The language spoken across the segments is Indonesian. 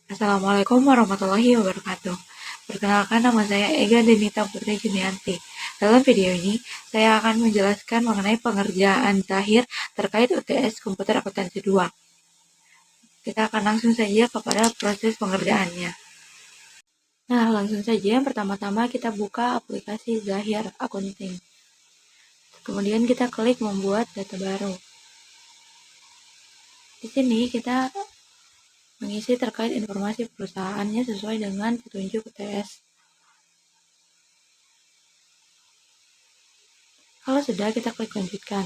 Assalamualaikum warahmatullahi wabarakatuh. Perkenalkan, nama saya Ega Denita Putri Junianti. Dalam video ini, saya akan menjelaskan mengenai pengerjaan zahir terkait UTS Komputer Akuntansi 2. Kita akan langsung saja kepada proses pengerjaannya. Nah, langsung saja yang pertama-tama kita buka aplikasi Zahir Accounting. Kemudian kita klik membuat data baru. Di sini kita mengisi terkait informasi perusahaannya sesuai dengan petunjuk UTS. Kalau sudah, kita klik lanjutkan.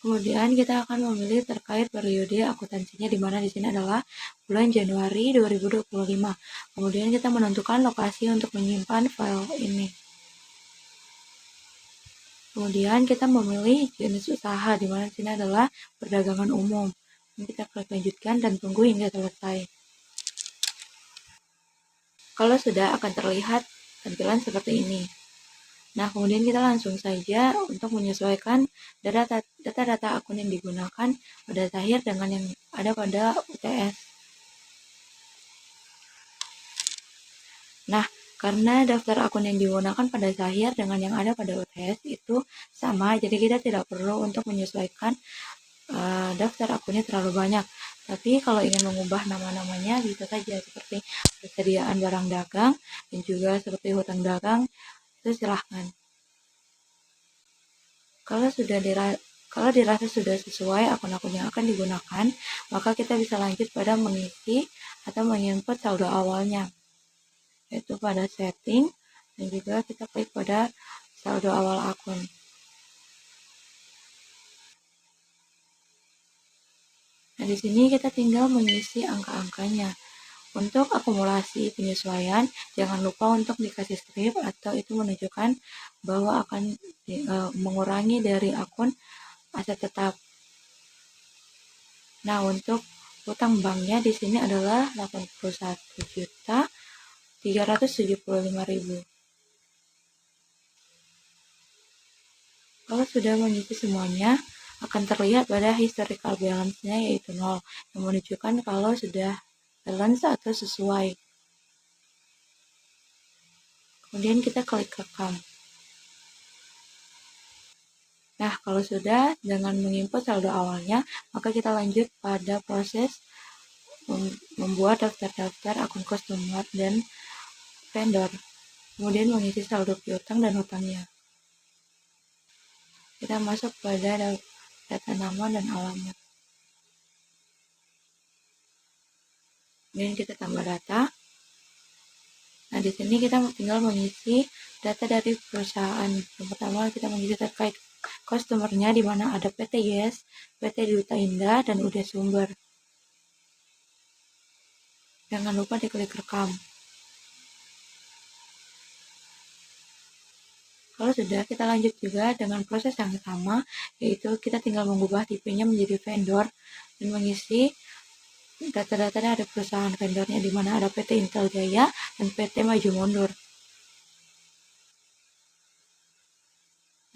Kemudian kita akan memilih terkait periode akuntansinya, di mana di sini adalah bulan Januari 2025. Kemudian kita menentukan lokasi untuk menyimpan file ini. Kemudian kita memilih jenis usaha, di mana di sini adalah perdagangan umum. Dan kita klik lanjutkan dan tunggu hingga selesai. Kalau sudah, akan terlihat tampilan seperti ini. Nah, kemudian kita langsung saja untuk menyesuaikan data-data akun yang digunakan pada Zahir dengan yang ada pada UTS. Nah, karena daftar akun yang digunakan pada Zahir dengan yang ada pada UTS itu sama, jadi kita tidak perlu untuk menyesuaikan daftar akunnya terlalu banyak. Tapi kalau ingin mengubah nama-namanya bisa saja, seperti persediaan barang dagang dan juga seperti hutang dagang, itu silahkan. Kalau dirasa sudah sesuai akun-akun yang akan digunakan, maka kita bisa lanjut pada mengisi atau menginput saldo awalnya, yaitu pada setting, dan juga kita klik pada saldo awal akun. Nah, di sini kita tinggal mengisi angka-angkanya. Untuk akumulasi penyesuaian, jangan lupa untuk dikasih strip atau itu menunjukkan bahwa akan mengurangi dari akun aset tetap. Nah, untuk utang banknya di sini adalah 81.375.000. Kalau sudah mengisi semuanya, akan terlihat pada historical balance-nya yaitu 0, yang menunjukkan kalau sudah balance atau sesuai. Kemudian kita klik rekam. Nah, kalau sudah dengan menginput saldo awalnya, maka kita lanjut pada proses membuat daftar-daftar akun customer dan vendor. Kemudian mengisi saldo piutang dan hutangnya. Kita masuk pada data nama dan alamat. Kemudian kita tambah data. Nah, di sini kita tinggal mengisi data dari perusahaan. Yang pertama kita mengisi terkait customer-nya, di mana ada PT Yes, PT Duta Indah, dan UD Sumber. Jangan lupa diklik rekam. Kalau sudah, kita lanjut juga dengan proses yang sama, yaitu kita tinggal mengubah tipenya menjadi vendor dan mengisi data-data dari perusahaan vendornya, di mana ada PT Intel Jaya dan PT Maju Mundur.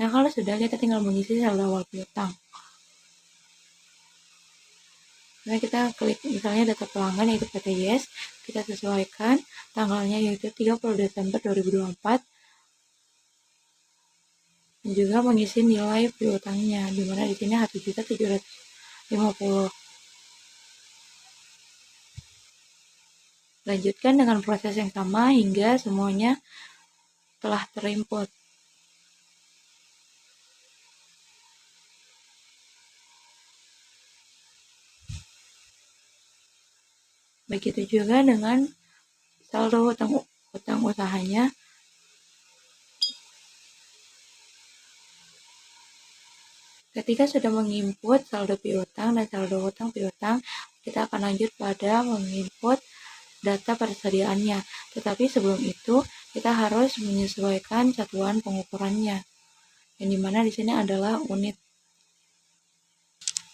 Nah, kalau sudah, kita tinggal mengisi saldo awal piutang. Nah, kita klik misalnya data pelanggan yaitu PT Yes, kita sesuaikan tanggalnya yaitu 30 Desember 2024, dan juga mengisi nilai piutangnya, di mana di sini 1.750.000. Lanjutkan dengan proses yang sama hingga semuanya telah terinput. Begitu juga dengan saldo hutang usahanya. Ketika sudah menginput saldo piutang dan saldo hutang piutang, kita akan lanjut pada menginput data persediaannya. Tetapi sebelum itu, kita harus menyesuaikan satuan pengukurannya, yang dimana di sini adalah unit.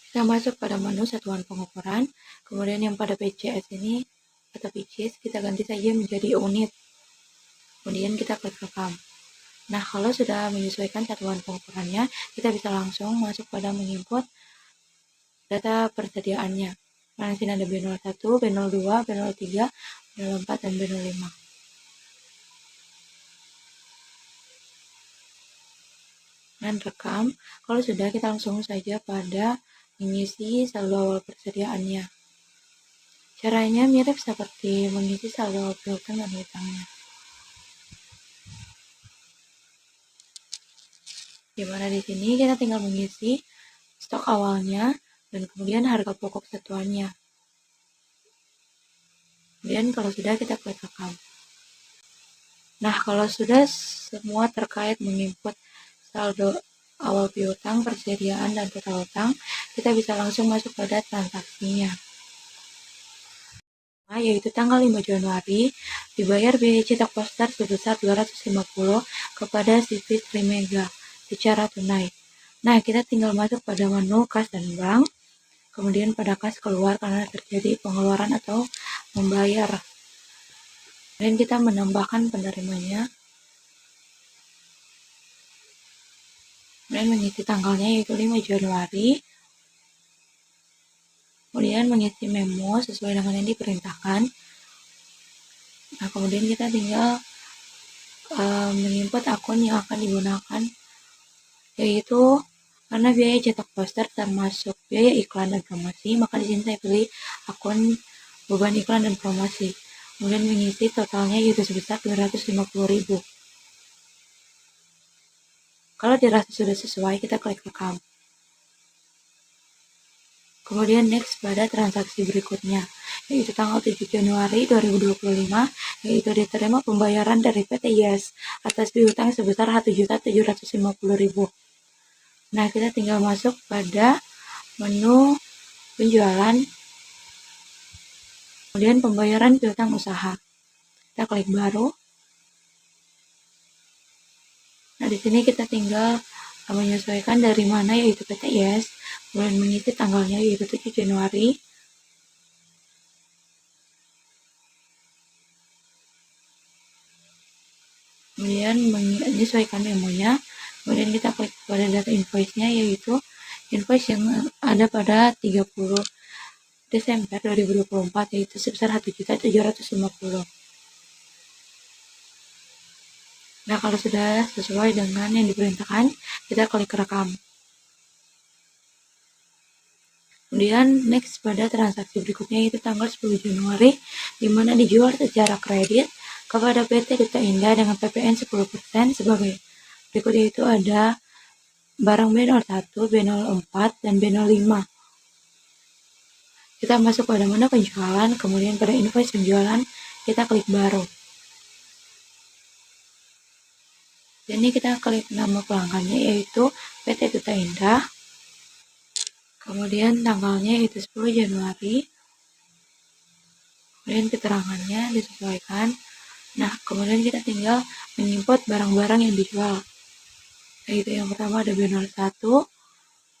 Kita masuk pada menu satuan pengukuran, kemudian yang pada PCS ini atau PCS kita ganti saja menjadi unit. Kemudian kita klik rekam. Nah, kalau sudah menyesuaikan satuan pengukurannya, kita bisa langsung masuk pada menginput data persediaannya. Karena di sini ada B01, B02, B03, B04, dan B05. Dan rekam. Kalau sudah, kita langsung saja pada mengisi saldo awal persediaannya. Caranya mirip seperti mengisi saldo awal piutang dan hutangnya. Dimana di sini kita tinggal mengisi stok awalnya dan kemudian harga pokok satuannya. Kemudian kalau sudah, kita klik rekam. Nah, kalau sudah semua terkait menginput saldo awal piutang, persediaan, dan total utang, kita bisa langsung masuk pada transaksinya. Yaitu tanggal 5 Januari, dibayar biaya cetak poster sebesar 250 kepada CV Trimega secara tunai. Nah, kita tinggal masuk pada menu kas dan bank, kemudian pada kas keluar karena terjadi pengeluaran atau membayar. Dan kita menambahkan penerimanya, kemudian mengisi tanggalnya yaitu 5 Januari, kemudian mengisi memo sesuai dengan yang diperintahkan. Nah, kemudian kita tinggal menginput akun yang akan digunakan, yaitu karena biaya cetak poster termasuk biaya iklan dan promosi, maka di sini saya pilih akun beban iklan dan promosi. Kemudian mengisi totalnya yaitu sebesar 250.000. Kalau dirasa sudah sesuai, kita klik rekam. Kemudian next pada transaksi berikutnya, yaitu tanggal 7 Januari 2025, yaitu diterima pembayaran dari PT Yes atas piutang sebesar 1.750.000. Nah, kita tinggal masuk pada menu penjualan, kemudian pembayaran piutang usaha. Kita klik baru. Nah, di sini kita tinggal menyesuaikan dari mana, yaitu PT Yes, kemudian mengisi tanggalnya yaitu 7 Januari. Kemudian menyesuaikan memonya, kemudian kita klik pada data invoice-nya, yaitu invoice yang ada pada 30 Desember 2024, yaitu sebesar 1.750.000. Nah, kalau sudah sesuai dengan yang diperintahkan, kita klik rekam. Kemudian next pada transaksi berikutnya yaitu tanggal 10 Januari, di mana dijual secara kredit kepada PT Duta Indah dengan PPN 10% sebagai berikut, yaitu ada barang B01, B04, dan B05. Kita masuk pada menu penjualan, kemudian pada invoice penjualan, kita klik baru. Dan ini kita klik nama pelanggannya yaitu PT Duta Indah. Kemudian tanggalnya yaitu 10 Januari. Kemudian keterangannya disesuaikan. Nah, kemudian kita tinggal menginput barang-barang yang dijual. Yaitu yang pertama ada B01,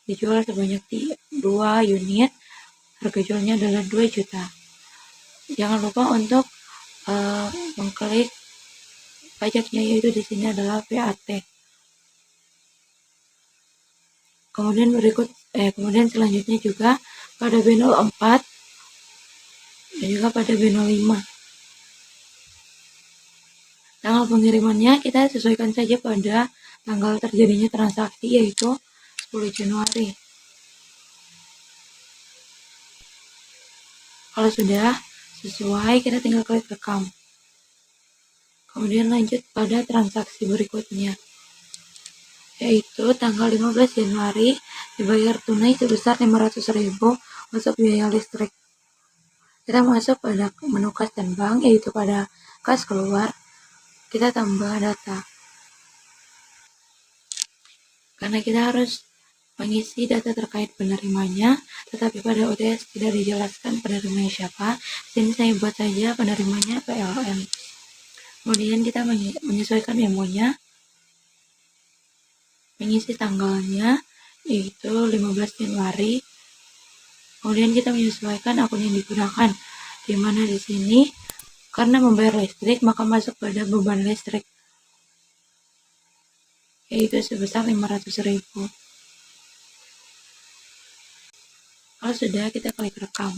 dijual sebanyak 2 unit, harga jualnya adalah 2 juta. Jangan lupa untuk mengklik pajaknya, yaitu di sini adalah VAT. Kemudian selanjutnya juga pada B04 dan juga pada B05. Tanggal pengirimannya kita sesuaikan saja pada tanggal terjadinya transaksi, yaitu 10 Januari. Kalau sudah sesuai, kita tinggal klik rekam. Kemudian lanjut pada transaksi berikutnya, yaitu tanggal 15 Januari dibayar tunai sebesar 500.000 untuk biaya listrik. Kita masuk pada menu kas dan bank, yaitu pada kas keluar, kita tambah data. Karena kita harus mengisi data terkait penerimanya, tetapi pada UTS tidak dijelaskan penerimanya siapa. Sini saya buat saja penerimanya PLN. Kemudian kita menyesuaikan memonya, mengisi tanggalnya yaitu 15 Januari. Kemudian kita menyesuaikan akun yang digunakan, di mana di sini karena membayar listrik maka masuk pada beban listrik, yaitu sebesar 500.000. Kalau sudah, kita klik rekam.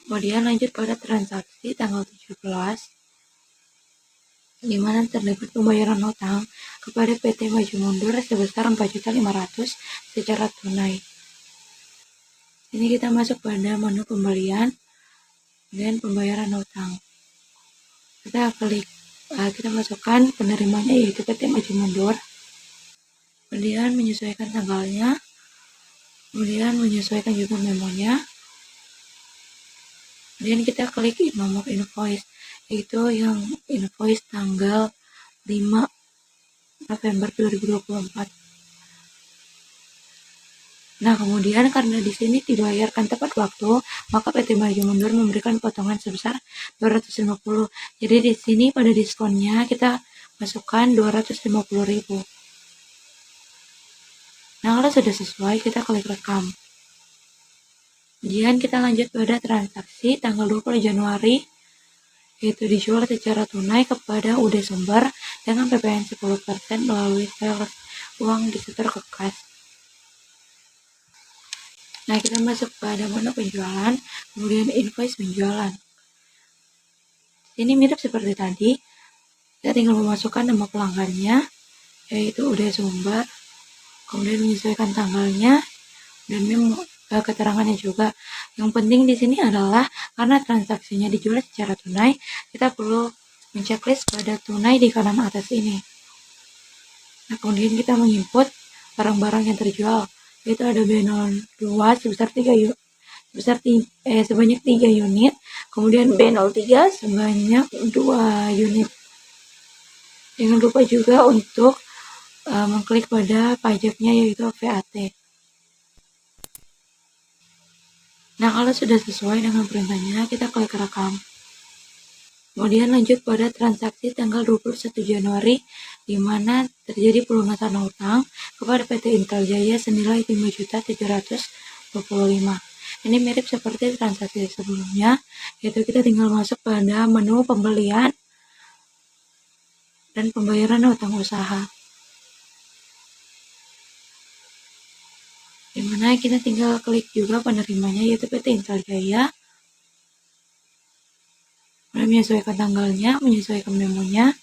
Kemudian lanjut pada transaksi tanggal 17, di mana terdapat pembayaran hutang kepada PT Maju Mundur sebesar 4.500.000 secara tunai. Ini kita masuk pada menu pembelian dan pembayaran hutang. Kita masukkan penerimanya yaitu PT Maju Mundur. Kemudian menyesuaikan tanggalnya, kemudian menyesuaikan juga memonya. Kemudian kita klik nomor invoice, yaitu yang invoice tanggal 5 November 2024. Nah, kemudian karena di sini dibayarkan tepat waktu, maka PT Maju Mundur memberikan potongan sebesar 250. Jadi di sini pada diskonnya kita masukkan 250.000. Nah, kalau sudah sesuai, kita klik rekam. Kemudian kita lanjut pada transaksi tanggal 20 Januari, yaitu dijual secara tunai kepada UD Sumber dengan PPN 10% melalui sales uang disetor ke kas. Nah, kita masuk pada menu penjualan, kemudian invoice penjualan. Ini mirip seperti tadi, kita tinggal memasukkan nama pelanggannya, yaitu UD Sumber, kemudian menyesuaikan tanggalnya, dan keterangannya juga. Yang penting di sini adalah karena transaksinya dijual secara tunai, kita perlu menceklis pada tunai di kanan atas ini. Nah, kemudian kita menginput barang-barang yang terjual, yaitu ada B02 sebanyak 3 unit, kemudian B03 sebanyak 2 unit. Jangan lupa juga untuk mengklik pada pajaknya yaitu VAT. Nah, kalau sudah sesuai dengan perintahnya, kita klik rekam. Kemudian lanjut pada transaksi tanggal 21 Januari, di mana terjadi pelunasan hutang kepada PT Intel Jaya senilai 5.725.000. Ini mirip seperti transaksi sebelumnya, yaitu kita tinggal masuk pada menu pembelian dan pembayaran hutang usaha. Dimana kita tinggal klik juga penerimanya yaitu PT Intel Jaya. Menyesuaikan tanggalnya, menyesuaikan memonya,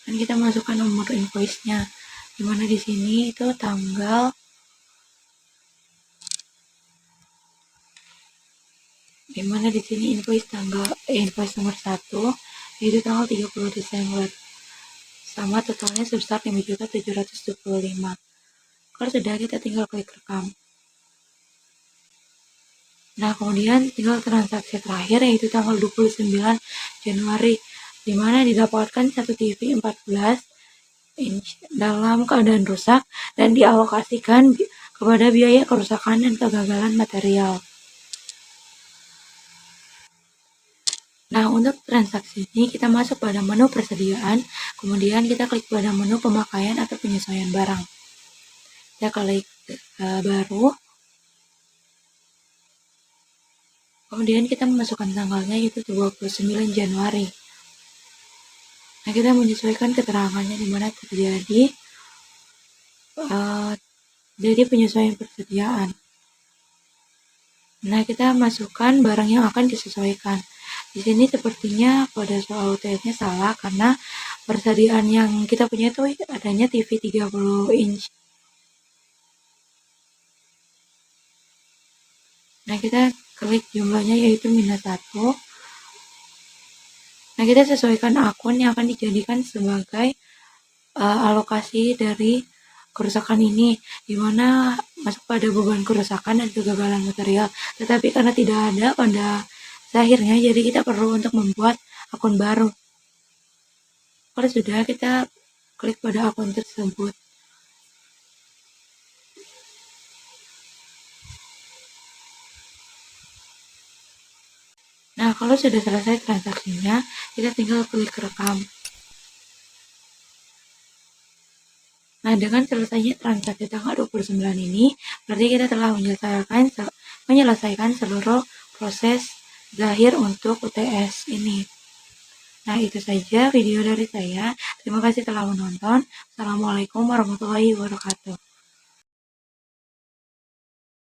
dan kita masukkan nomor invoice-nya. Dimana di sini itu tanggal invoice nomor 1 yaitu tanggal 30 Desember. Sama totalnya sebesar 5.725.000. Kalau sudah, kita tinggal klik rekam. Nah, kemudian tinggal transaksi terakhir yaitu tanggal 29 Januari, di mana didapatkan satu TV 14 inch dalam keadaan rusak dan dialokasikan kepada biaya kerusakan dan kegagalan material. Nah, untuk transaksi ini kita masuk pada menu persediaan, kemudian kita klik pada menu pemakaian atau penyesuaian barang. Kita klik baru, kemudian kita memasukkan tanggalnya yaitu 29 Januari. Nah, kita menyesuaikan keterangannya di mana terjadi penyesuaian persediaan. Nah, kita masukkan barang yang akan disesuaikan. Di sini sepertinya pada soal UTS-nya salah karena persediaan yang kita punya itu adanya TV 30 inch. Nah, kita klik jumlahnya yaitu -1. Nah, kita sesuaikan akun yang akan dijadikan sebagai alokasi dari kerusakan ini, di mana masuk pada beban kerusakan dan kegagalan material. Tetapi karena tidak ada pada akhirnya, jadi kita perlu untuk membuat akun baru. Kalau sudah, kita klik pada akun tersebut. Nah, kalau sudah selesai transaksinya, kita tinggal klik rekam. Nah, dengan selesainya transaksi tanggal 29 ini, berarti kita telah menyelesaikan seluruh proses zahir untuk UTS ini. Nah, itu saja video dari saya. Terima kasih telah menonton. Assalamualaikum warahmatullahi wabarakatuh.